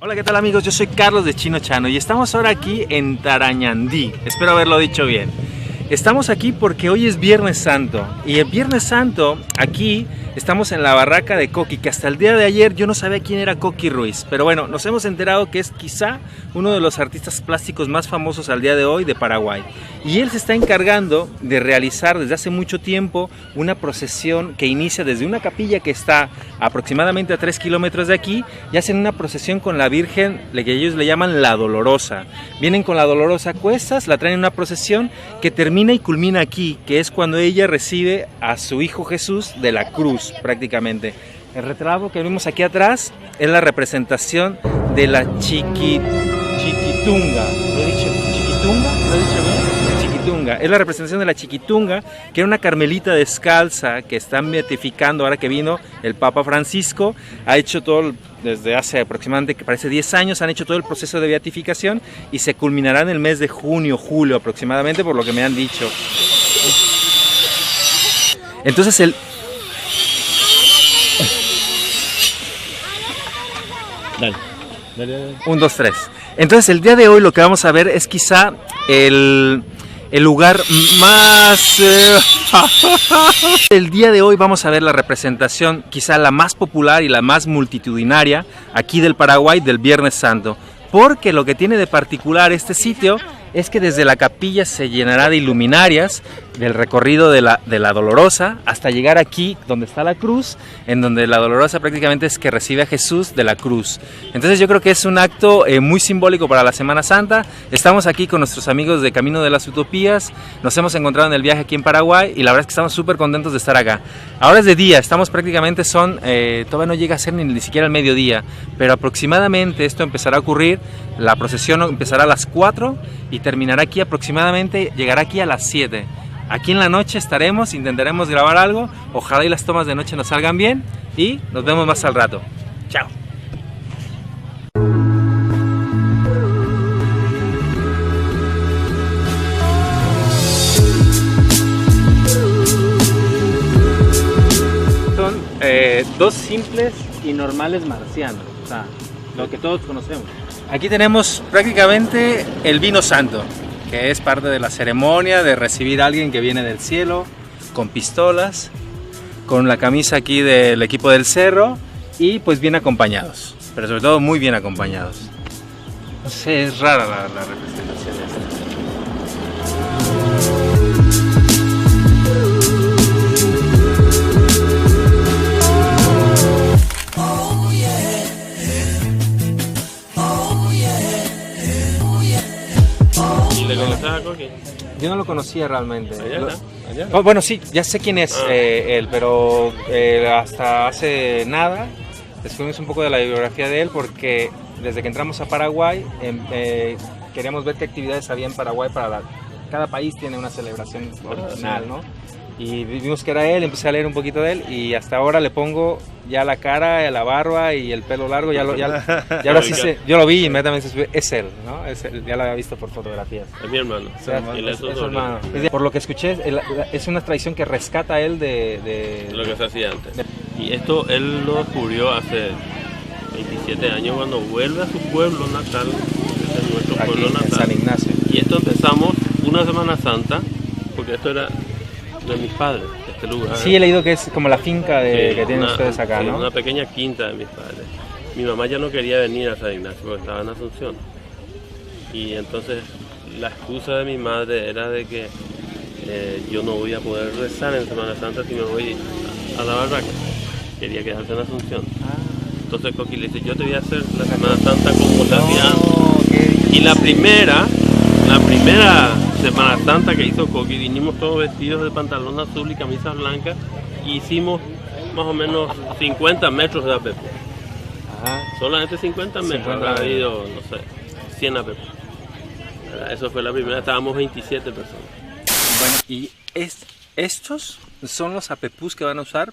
Hola, ¿qué tal amigos? Yo soy Carlos de Chino Chano y estamos ahora aquí en Tarañandí. Espero haberlo dicho bien. Estamos aquí porque hoy es Viernes Santo y el Viernes Santo aquí estamos en la barraca de Coqui, que hasta el día de ayer yo no sabía quién era Coqui Ruiz, pero bueno, nos hemos enterado que es quizá uno de los artistas plásticos más famosos al día de hoy de Paraguay, y él se está encargando de realizar desde hace mucho tiempo una procesión que inicia desde una capilla que está aproximadamente a 3 kilómetros de aquí, y hacen una procesión con la Virgen, que ellos le llaman la Dolorosa. Vienen con la Dolorosa a cuestas, la traen en una procesión que termina y culmina aquí, que es cuando ella recibe a su hijo Jesús de la cruz prácticamente. El retrato que vemos aquí atrás es la representación de la Chiquitunga. ¿Lo he dicho? ¿Chiquitunga? ¿Lo he dicho bien? Chiquitunga. Es la representación de la Chiquitunga, que era una carmelita descalza que están beatificando ahora que vino el Papa Francisco. Ha hecho todo, desde hace aproximadamente, que parece 10 años, han hecho todo el proceso de beatificación y se culminará en el mes de junio, julio aproximadamente, por lo que me han dicho. Entonces el... Dale. 1, 2, 3. Entonces el día de hoy lo que vamos a ver es quizá el lugar más... El día de hoy vamos a ver la representación quizá la más popular y la más multitudinaria aquí del Paraguay del Viernes Santo. Porque lo que tiene de particular este sitio es que desde la capilla se llenará de iluminarias del recorrido de la Dolorosa hasta llegar aquí donde está la cruz, en donde la Dolorosa prácticamente es que recibe a Jesús de la cruz. Entonces yo creo que es un acto muy simbólico para la Semana Santa. Estamos aquí con nuestros amigos de Camino de las Utopías, nos hemos encontrado en el viaje aquí en Paraguay y la verdad es que estamos súper contentos de estar acá. Ahora es de día, estamos prácticamente todavía no llega a ser ni siquiera el mediodía, pero aproximadamente esto empezará a ocurrir, la procesión empezará a las 4 y terminará aquí aproximadamente, llegará aquí a las 7. Aquí en la noche estaremos, intentaremos grabar algo, ojalá y las tomas de noche nos salgan bien y nos vemos más al rato. Chao. Son dos simples y normales marcianos, o sea, lo que todos conocemos. Aquí tenemos prácticamente el vino santo, que es parte de la ceremonia de recibir a alguien que viene del cielo, con pistolas, con la camisa aquí del equipo del cerro y pues bien acompañados, pero sobre todo muy bien acompañados. No sé, es rara la representación de esto. ¿Le conoces a Coqui? Yo no lo conocía realmente. Allá. Oh, bueno, sí, ya sé quién es él, pero hasta hace nada descubrimos un poco de la biografía de él porque desde que entramos a Paraguay queríamos ver qué actividades había en Paraguay cada país tiene una celebración original, ¿no? Y vimos que era él, empecé a leer un poquito de él y hasta ahora le pongo ya la cara, la barba y el pelo largo, ya ahora sí yo lo vi y inmediatamente es él, ¿no? Es él, ya lo había visto por fotografías. Es mi hermano. Es su hermano. Por lo que escuché, es una tradición que rescata él de lo que se hacía antes. Y esto él lo descubrió hace 27 años cuando vuelve a su pueblo natal, que es nuestro pueblo natal, en San Ignacio. Y esto empezamos una Semana Santa, porque esto era de mis padres, de este lugar. Sí, he leído que es como la finca que tienen ustedes acá, ¿no? Una pequeña quinta de mis padres. Mi mamá ya no quería venir a San Ignacio porque estaba en Asunción. Y entonces la excusa de mi madre era de que yo no voy a poder rezar en Semana Santa si me voy a la barraca. Quería quedarse en Asunción. Entonces Coqui le dice, yo te voy a hacer la Semana Santa como la hacía antes. Y la primera Semana Santa que hizo Coqui, vinimos todos vestidos de pantalón azul y camisas blancas y hicimos más o menos 50 metros de APP. Solamente 50 metros, habrá habido, no sé, 100 APP. Eso fue la primera, estábamos 27 personas. Bueno, y estos son los APPs que van a usar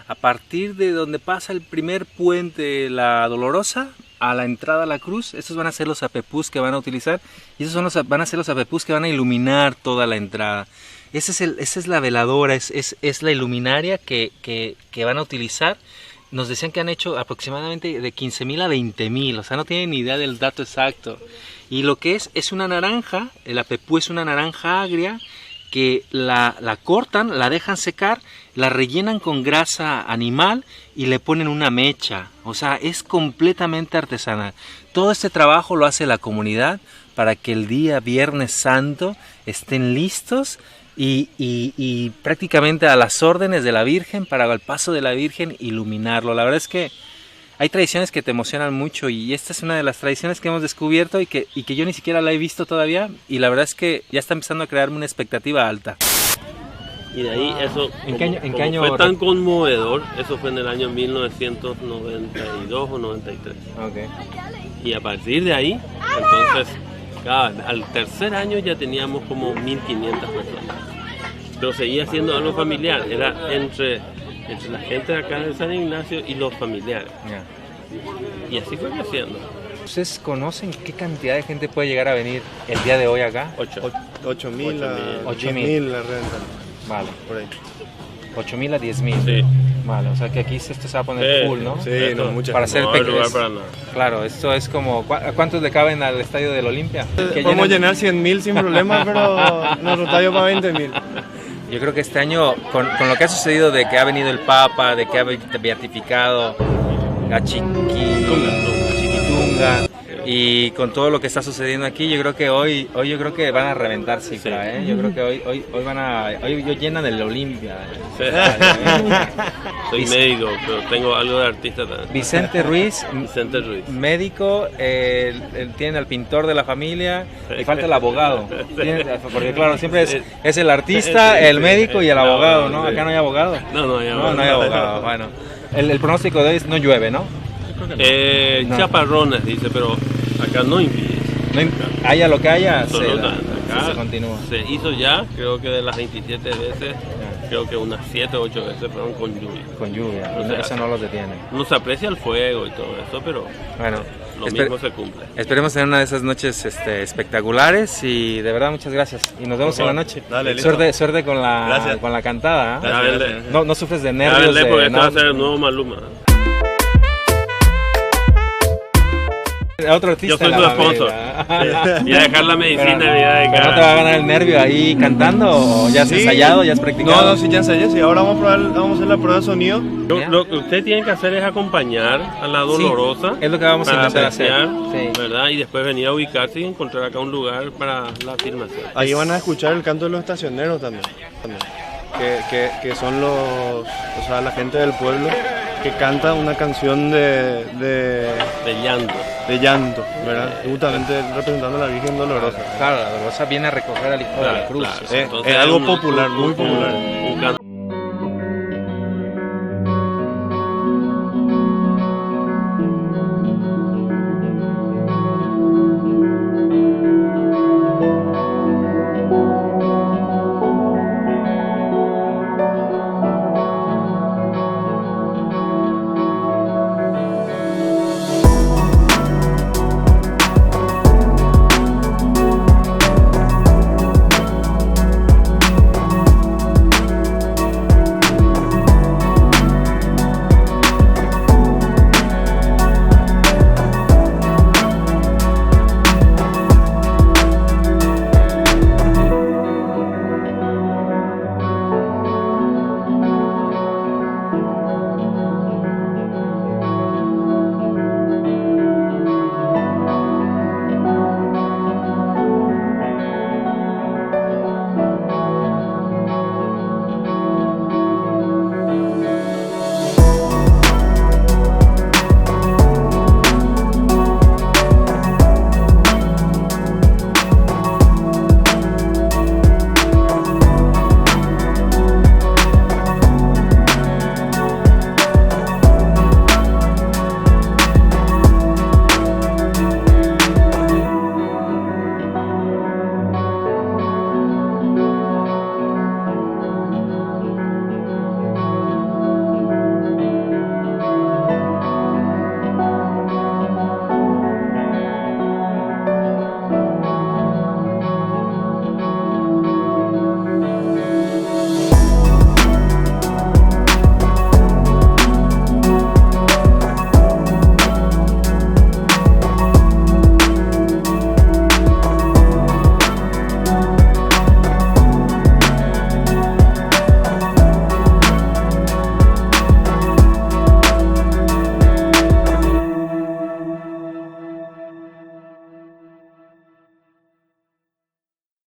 a partir de donde pasa el primer puente, la Dolorosa, a la entrada a la cruz. Estos van a ser los APPs que van a utilizar y esos van a ser los APPs que van a iluminar toda la entrada. Esa es la veladora, es la iluminaria que van a utilizar nos decían que han hecho aproximadamente de 15,000 a 20,000, o sea, no tienen ni idea del dato exacto. Y lo que es una naranja, el apepú es una naranja agria, que la cortan, la dejan secar, la rellenan con grasa animal y le ponen una mecha. O sea, es completamente artesanal. Todo este trabajo lo hace la comunidad para que el día Viernes Santo estén listos y prácticamente a las órdenes de la Virgen, para el paso de la Virgen, iluminarlo. La verdad es que hay tradiciones que te emocionan mucho y esta es una de las tradiciones que hemos descubierto y que yo ni siquiera la he visto todavía, y la verdad es que ya está empezando a crearme una expectativa alta. Y de ahí eso, ¿En qué año fue tan conmovedor, eso fue en el año 1992 o 93. Okay. Y a partir de ahí, entonces, al tercer año ya teníamos como 1.500 personas. Pero seguía siendo algo familiar, era entre la gente de acá de San Ignacio y los familiares. Yeah. Y así fue creciendo. ¿Ustedes conocen qué cantidad de gente puede llegar a venir el día de hoy acá? 8,000 a 8,000. 10,000 la renta. Vale. Por ahí. 8,000 a 10,000. Sí. Vale, o sea que aquí esto se va a poner full, ¿no? Sí, Esto, no, muchas para gente. hacer No hay lugar para nada. Claro, esto es como... ¿Cuántos le caben al estadio del Olimpia? Podemos llenar 100,000 sin problema, pero nuestro estadio para 20,000. Yo creo que este año, con lo que ha sucedido de que ha venido el Papa, de que ha beatificado a Chiquitunga, y con todo lo que está sucediendo aquí, yo creo que hoy yo creo que van a reventar cifra, ¿eh? Yo creo que hoy llenan el Olimpia. Sí. Soy médico, pero tengo algo de artista también. Vicente Ruiz, médico, tiene al pintor de la familia, y falta el abogado. Porque claro, siempre es el artista, el médico y el abogado, ¿no? Acá no hay abogado. No hay abogado. No hay abogado. Bueno, el pronóstico de hoy es no llueve, ¿no? No. Chaparrones, dice, pero acá no impide. Haya lo que haya, Solo se continúa. Se hizo ya, creo que de las 27 veces, creo que unas 7 o 8 veces fueron con lluvia. Con lluvia, O y sea, eso no los detiene. No se aprecia el fuego y todo eso, pero Bueno, lo mismo se cumple. Esperemos tener una de esas noches espectaculares, y de verdad muchas gracias. Y nos vemos en la noche. Dale, listo. Suerte con la cantada. ¿Eh? No sufres de nervios. Porque esto va a no, ser el nuevo Maluma. Otro artista. Yo soy tu sponsor. Y a dejar la medicina. Pero no te va a ganar el nervio ahí cantando, o ya has ensayado, ya has practicado. No, sí, ya ensayé, sí. Ahora vamos a hacer la prueba de sonido. Lo que ustedes tienen que hacer es acompañar a la Dolorosa. Es lo que vamos a intentar hacer. Sí. ¿Verdad? Y después venir a ubicarse y encontrar acá un lugar para la filmación. Ahí van a escuchar el canto de los estacioneros también. Que son la gente del pueblo que canta una canción de llanto. De llanto, ¿verdad? Justamente representando a la Virgen Dolorosa. Claro, la Dolorosa viene a recoger al Hijo de la Cruz. Claro. Es algo popular, muy popular. Un canto.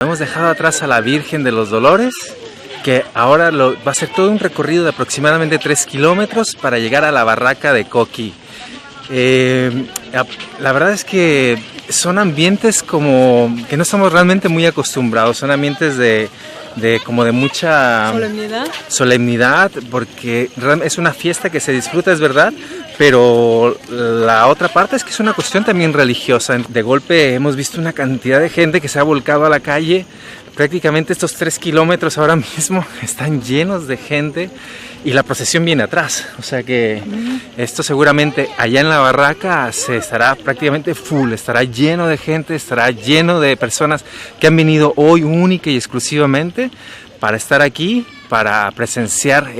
Hemos dejado atrás a la Virgen de los Dolores, que ahora va a ser todo un recorrido de aproximadamente 3 kilómetros para llegar a la barraca de Coqui. La verdad es que son ambientes como que no estamos realmente muy acostumbrados, son ambientes de como de mucha solemnidad, porque es una fiesta que se disfruta, es verdad, pero la otra parte es que es una cuestión también religiosa. De golpe hemos visto una cantidad de gente que se ha volcado a la calle. Prácticamente estos 3 kilómetros ahora mismo están llenos de gente y la procesión viene atrás, o sea que esto seguramente allá en la barraca se estará prácticamente full, estará lleno de gente, estará lleno de personas que han venido hoy única y exclusivamente para estar aquí, para presenciar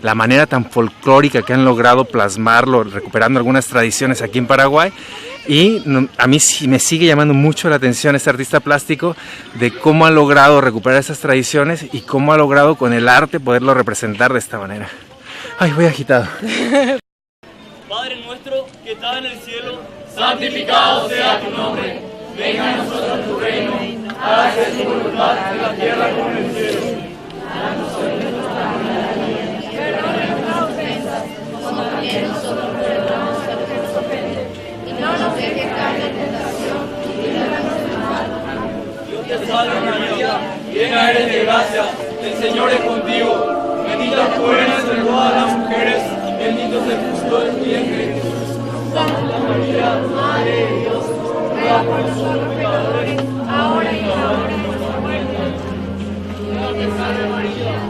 la manera tan folclórica que han logrado plasmarlo, recuperando algunas tradiciones aquí en Paraguay. Y a mí sí me sigue llamando mucho la atención este artista plástico de cómo ha logrado recuperar esas tradiciones y cómo ha logrado con el arte poderlo representar de esta manera. Ay, voy agitado. Padre nuestro que estás en el cielo, santificado sea tu nombre. Venga a nosotros tu reino, hágase tu voluntad en la tierra como en el cielo. Danos hoy nuestro pan cada día, perdona nuestras ofensas, como también nosotros perdonamos a los que nos ofenden. Y no nos dejes caer en tentación, y líbranos del mal. Dios te salve María, llena eres de gracia, el Señor es contigo. Bendita tú eres entre todas las mujeres, y bendito es el fruto de tu vientre Jesús. Santa María, Madre de Dios, ruega por nosotros pecadores, ahora y en la hora de nuestra muerte. Dios te salve María.